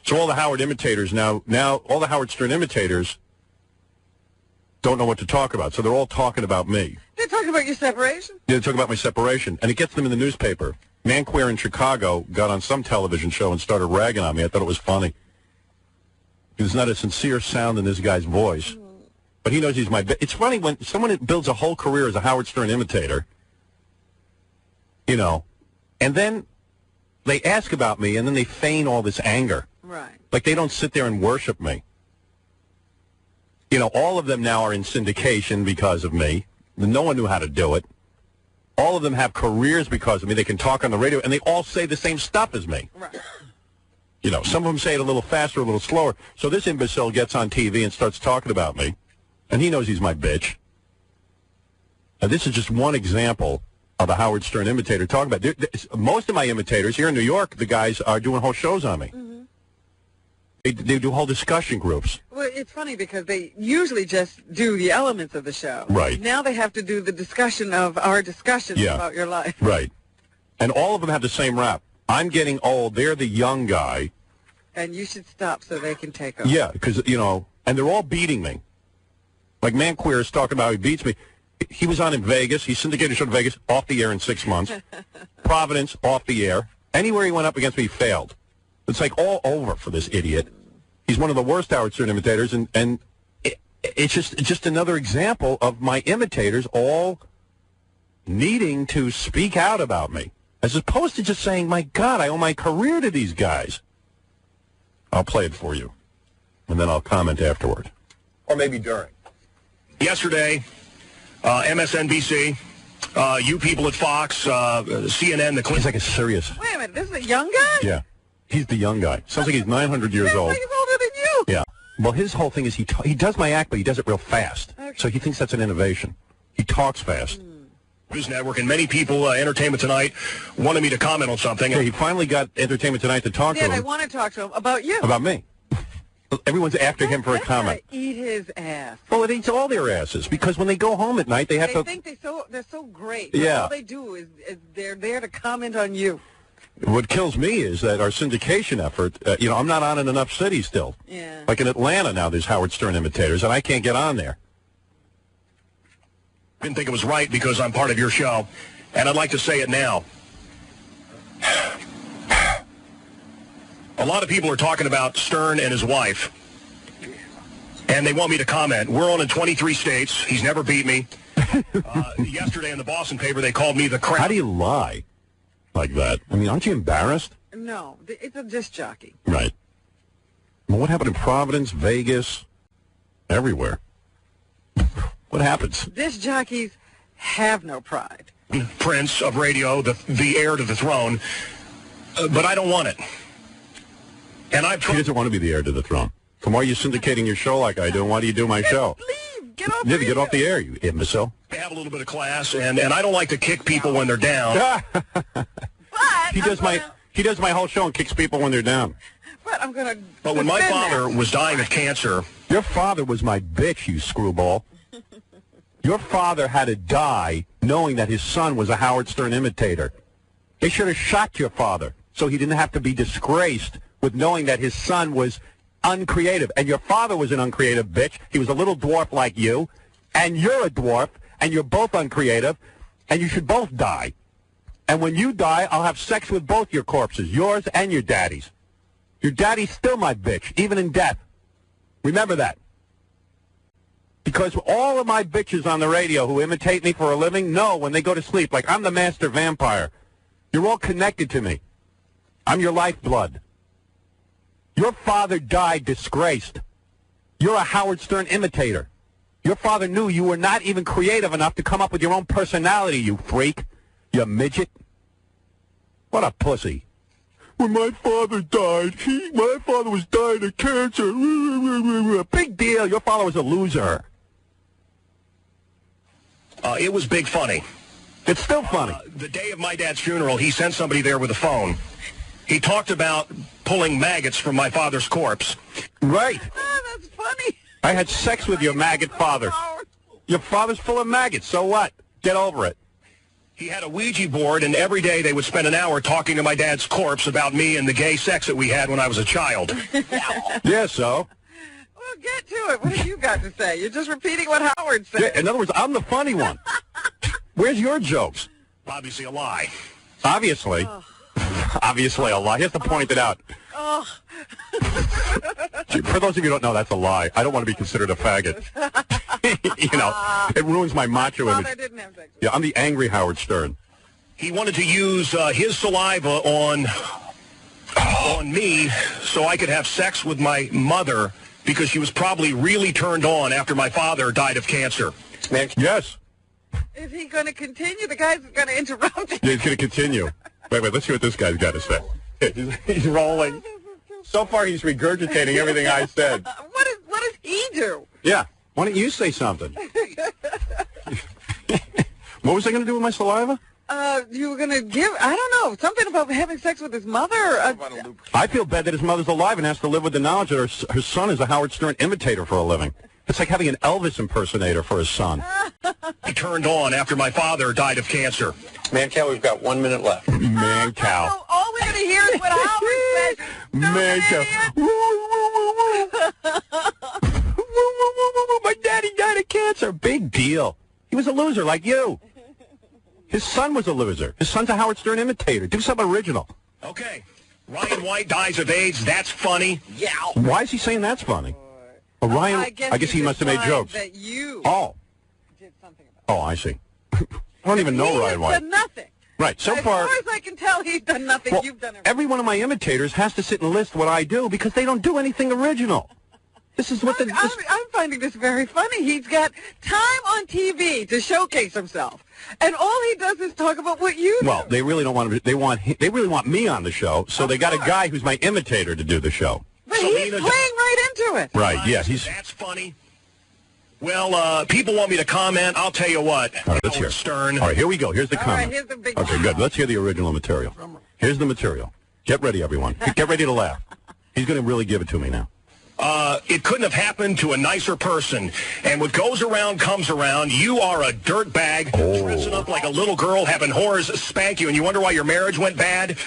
So all the Howard imitators now all the Howard Stern imitators don't know what to talk about. So they're all talking about me. They're talking about your separation? Yeah, they're talking about my separation. And it gets them in the newspaper. ManQueer in Chicago got on some television show and started ragging on me. I thought it was funny. There's not a sincere sound in this guy's voice. But he knows he's my... It's funny when someone builds a whole career as a Howard Stern imitator, you know, and then they ask about me, and then they feign all this anger. Right. Like they don't sit there and worship me. You know, all of them now are in syndication because of me. No one knew how to do it. All of them have careers because of me. They can talk on the radio, and they all say the same stuff as me. Right. You know, some of them say it a little faster, a little slower. So this imbecile gets on TV and starts talking about me, and he knows he's my bitch. Now, this is just one example of a Howard Stern imitator talking about. Most of my imitators here in New York, the guys are doing whole shows on me. Mm-hmm. They do whole discussion groups. Well, it's funny because they usually just do the elements of the show. Right. Now they have to do the discussion of our discussions about your life. Right. And all of them have the same rap. I'm getting old. They're the young guy. And you should stop so they can take over. Yeah, because, you know, and they're all beating me. Like ManQueer is talking about how he beats me. He was on in Vegas. He syndicated a show in Vegas, off the air in 6 months. Providence, off the air. Anywhere he went up against me, he failed. It's like all over for this idiot. He's one of the worst Howard Stern imitators, and it's just another example of my imitators all needing to speak out about me, as opposed to just saying, my God, I owe my career to these guys. I'll play it for you, and then I'll comment afterward. Or maybe during. Yesterday, MSNBC, you people at Fox, CNN, the He's like a serious... Wait a minute, this is a young guy? Yeah. He's the young guy. Sounds like he's 900 years old. He's older than you. Yeah. Well, his whole thing is he does my act, but he does it real fast. Okay. So he thinks that's an innovation. He talks fast. News Network, and many people, Entertainment Tonight, wanted me to comment on something. Yeah, he finally got Entertainment Tonight to talk to him. Yeah, they want to talk to him about you. About me. Everyone's after him for a comment. Eat his ass. Well, it eats all their asses, because when they go home at night, they have to... They think they're so great. Yeah. All they do is they're there to comment on you. What kills me is that our syndication effort, you know, I'm not on in enough cities still. Yeah. Like in Atlanta now, there's Howard Stern imitators, and I can't get on there. Didn't think it was right because I'm part of your show, and I'd like to say it now. A lot of people are talking about Stern and his wife, and they want me to comment. We're on in 23 states. He's never beat me. Yesterday in the Boston paper, they called me the crap. How do you lie like that? I mean, aren't you embarrassed? No, it's a disc jockey. Right. Well, what happened in Providence, Vegas, everywhere? What happens? Disc jockeys have no pride. Prince of radio, the heir to the throne, but I don't want it. And He doesn't want to be the heir to the throne. Then why are you syndicating your show like I do? Why do you do my show? Leave. Get off Yeah, get off the air, you imbecile. I have a little bit of class, and I don't like to kick people when they're down. But He does my whole show and kicks people when they're down. But I'm gonna. But when my father was dying of cancer, Your father was my bitch, you screwball. Your father had to die knowing that his son was a Howard Stern imitator. They should have shot your father so he didn't have to be disgraced with knowing that his son was uncreative. And your father was an uncreative bitch. He was a little dwarf like you. And you're a dwarf. And you're both uncreative. And you should both die. And when you die, I'll have sex with both your corpses, yours and your daddy's. Your daddy's still my bitch, even in death. Remember that. Because all of my bitches on the radio who imitate me for a living know when they go to sleep, like I'm the master vampire. You're all connected to me. I'm your lifeblood. Your father died disgraced. You're a Howard Stern imitator. Your father knew you were not even creative enough to come up with your own personality, you freak. You midget. What a pussy. When my father died, my father was dying of cancer. Big deal. Your father was a loser. it was big funny. It's still funny. The day of my dad's funeral, he sent somebody there with a phone. He talked about pulling maggots from my father's corpse. Right. Oh, that's funny. I had sex with your maggot father. Your father's full of maggots. So what? Get over it. He had a Ouija board, and every day they would spend an hour talking to my dad's corpse about me and the gay sex that we had when I was a child. Yeah, so? Well, get to it. What have you got to say? You're just repeating what Howard said. Yeah, in other words, I'm the funny one. Where's your jokes? Obviously a lie. Obviously. Oh. Obviously a lie. He has to point it out. Oh. For those of you who don't know, that's a lie. I don't want to be considered a faggot. You know, it ruins my macho image. I didn't have sex. Yeah, I'm the angry Howard Stern. He wanted to use his saliva on me so I could have sex with my mother because she was probably really turned on after my father died of cancer. Yes. Is he going to continue? The guy's going to interrupt you. Yeah, he's going to continue. Wait, let's see what this guy's got to say. He's rolling. So far, he's regurgitating everything I said. What does he do? Yeah. Why don't you say something? What was I going to do with my saliva? You were going to give, I don't know, something about having sex with his mother? I feel bad that his mother's alive and has to live with the knowledge that her son is a Howard Stern imitator for a living. It's like having an Elvis impersonator for his son. He turned on after my father died of cancer. Mancow, we've got 1 minute left. Mancow. All we're going to hear is what Howard says. Mancow. My daddy died of cancer. Big deal. He was a loser like you. His son was a loser. His son's a Howard Stern imitator. Do something original. Okay. Ryan White dies of AIDS. That's funny. Yeah. Why is he saying that's funny? Well, Ryan, I guess he must have made jokes. That you did something about Oh, I see. I don't even know Ryan White. He's done nothing. Right. So as far as I can tell, he's done nothing. well, You've done everything. every one of my imitators has to sit and list what I do because they don't do anything original. This is what I'm finding this very funny. He's got time on TV to showcase himself, and all he does is talk about what you do. Well, they really don't want to. They really want me on the show, so they got a guy who's my imitator to do the show. But he's playing right into it. Right? Yeah. That's funny. Well, people want me to comment. I'll tell you what. All right, let's hear. Stern. All right, here we go. Here's the All comment. right, here's the big Okay, good. Let's hear the original material. Here's the material. Get ready, everyone. Get ready to laugh. He's going to really give it to me now. It couldn't have happened to a nicer person. And what goes around comes around. You are a dirtbag, dressing up like a little girl, having whores spank you, and you wonder why your marriage went bad.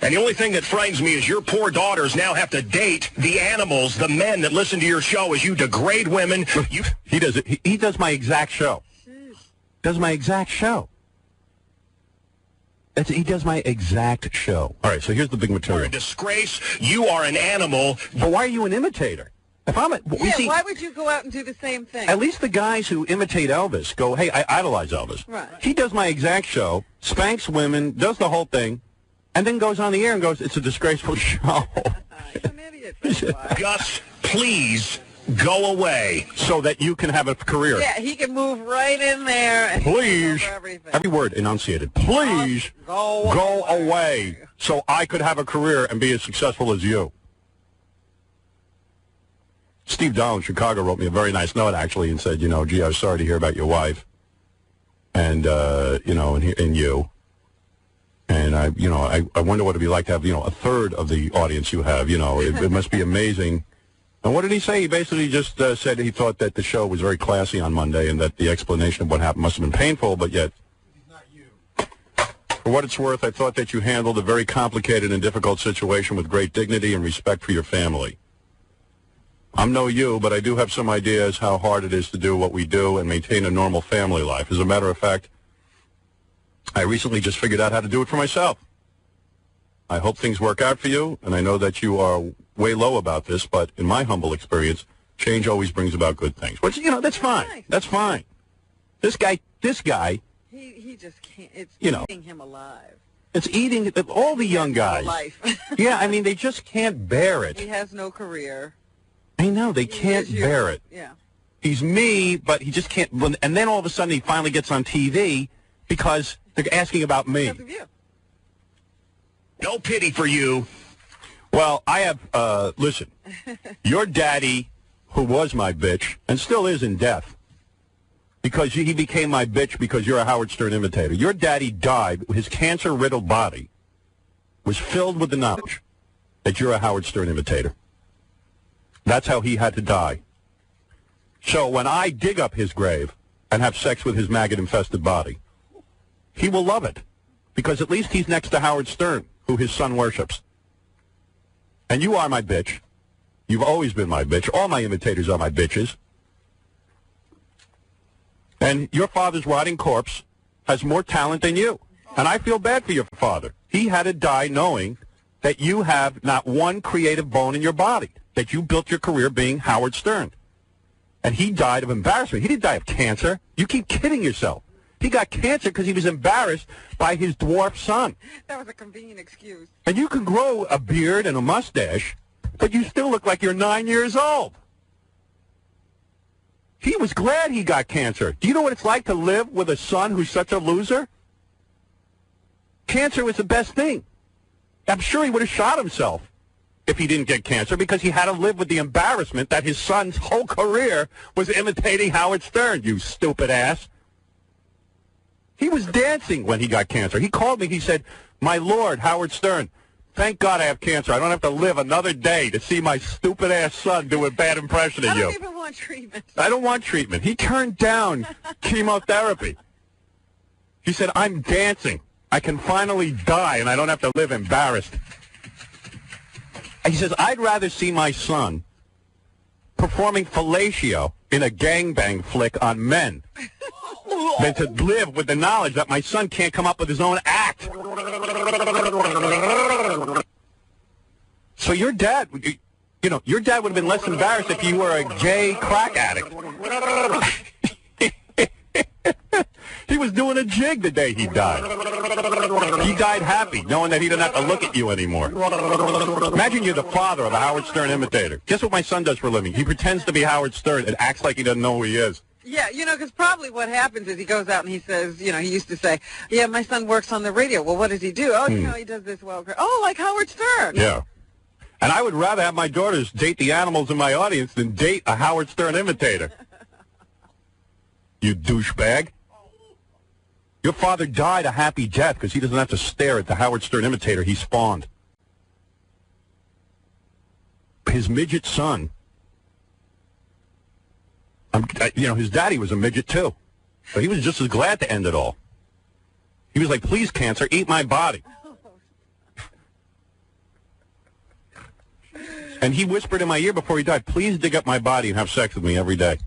And the only thing that frightens me is your poor daughters now have to date the animals, the men that listen to your show as you degrade women. He does it. He does my exact show. Does my exact show. He does my exact show. All right, so here's the big material. You're a disgrace. You are an animal. But why are you an imitator? If I'm see, why would you go out and do the same thing? At least the guys who imitate Elvis go, hey, I idolize Elvis. Right. He does my exact show, spanks women, does the whole thing, and then goes on the air and goes, it's a disgraceful show. He's an idiot. That's why. Gus, please go away. So that you can have a career. Yeah, he can move right in there and Please, take over everything. every word enunciated, please Go away so I could have a career and be as successful as you. Steve Dahl in Chicago wrote me a very nice note, actually, and said, gee, I was sorry to hear about your wife and, and you. And, I wonder what it'd be like to have, a third of the audience you have, it must be amazing. And what did he say? He basically just said he thought that the show was very classy on Monday and that the explanation of what happened must have been painful, but yet, for what it's worth, I thought that you handled a very complicated and difficult situation with great dignity and respect for your family. I'm no you, but I do have some ideas how hard it is to do what we do and maintain a normal family life. As a matter of fact, I recently just figured out how to do it for myself. I hope things work out for you, and I know that you are way low about this, but in my humble experience, change always brings about good things. Which, that's fine. Nice. That's fine. This guy, he just can't. It's eating him alive. It's eating all the young guys. Life. Yeah, I mean, they just can't bear it. He has no career. I know, they can't bear it. Yeah. He's me, but he just can't. And then all of a sudden he finally gets on TV because they're asking about me. Because of you. No pity for you. Well, I have, listen, your daddy, who was my bitch, and still is in death, because he became my bitch because you're a Howard Stern imitator. Your daddy died, his cancer-riddled body was filled with the knowledge that you're a Howard Stern imitator. That's how he had to die. So when I dig up his grave and have sex with his maggot-infested body, he will love it. Because at least he's next to Howard Stern, who his son worships. And you are my bitch. You've always been my bitch. All my imitators are my bitches. And your father's rotting corpse has more talent than you. And I feel bad for your father. He had to die knowing that you have not one creative bone in your body, that you built your career being Howard Stern. And he died of embarrassment. He didn't die of cancer. You keep kidding yourself. He got cancer because he was embarrassed by his dwarf son. That was a convenient excuse. And you can grow a beard and a mustache, but you still look like you're 9 years old. He was glad he got cancer. Do you know what it's like to live with a son who's such a loser? Cancer was the best thing. I'm sure he would have shot himself if he didn't get cancer because he had to live with the embarrassment that his son's whole career was imitating Howard Stern, you stupid ass. He was dancing when he got cancer. He called me. He said, "My Lord, Howard Stern, thank God I have cancer. I don't have to live another day to see my stupid-ass son do a bad impression of you." I don't even want treatment. I don't want treatment. He turned down chemotherapy. He said, "I'm dancing. I can finally die, and I don't have to live embarrassed." And he says, "I'd rather see my son performing fellatio in a gangbang flick on men than to live with the knowledge that my son can't come up with his own act." So your dad, your dad would have been less embarrassed if you were a gay crack addict. He was doing a jig the day he died. He died happy, knowing that he didn't have to look at you anymore. Imagine you're the father of a Howard Stern imitator. Guess what my son does for a living? He pretends to be Howard Stern and acts like he doesn't know who he is. Yeah, because probably what happens is he goes out and he says, he used to say, "Yeah, my son works on the radio." Well, what does he do? Oh, he does this well. Oh, like Howard Stern. Yeah. And I would rather have my daughters date the animals in my audience than date a Howard Stern imitator. You douchebag. Your father died a happy death because he doesn't have to stare at the Howard Stern imitator he spawned. His midget son, his daddy was a midget too. But he was just as glad to end it all. He was like, "Please, cancer, eat my body." And he whispered in my ear before he died, "Please dig up my body and have sex with me every day."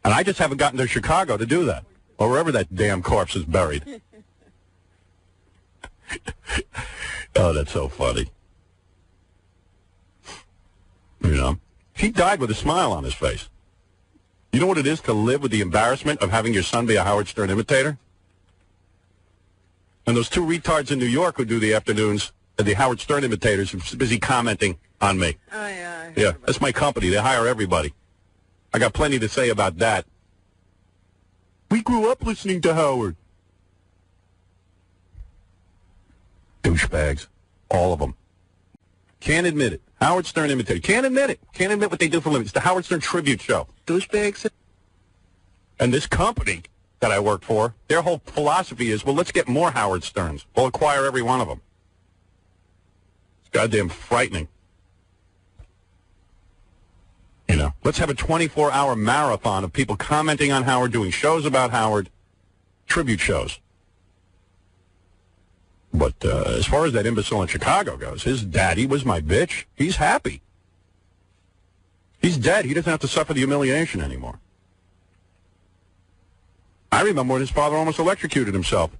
And I just haven't gotten to Chicago to do that, or wherever that damn corpse is buried. Oh, that's so funny. He died with a smile on his face. You know what it is to live with the embarrassment of having your son be a Howard Stern imitator? And those two retards in New York who do the afternoons, the Howard Stern imitators, are busy commenting on me. Oh, yeah. Yeah, that's my company. They hire everybody. I got plenty to say about that. We grew up listening to Howard. Douchebags. All of them. Can't admit it. Howard Stern imitator. Can't admit it. Can't admit what they do for a living. It's the Howard Stern tribute show. Douchebags. And this company that I work for, their whole philosophy is, well, let's get more Howard Sterns. We'll acquire every one of them. It's goddamn frightening. Let's have a 24-hour marathon of people commenting on Howard, doing shows about Howard, tribute shows. But as far as that imbecile in Chicago goes, his daddy was my bitch. He's happy. He's dead. He doesn't have to suffer the humiliation anymore. I remember when his father almost electrocuted himself.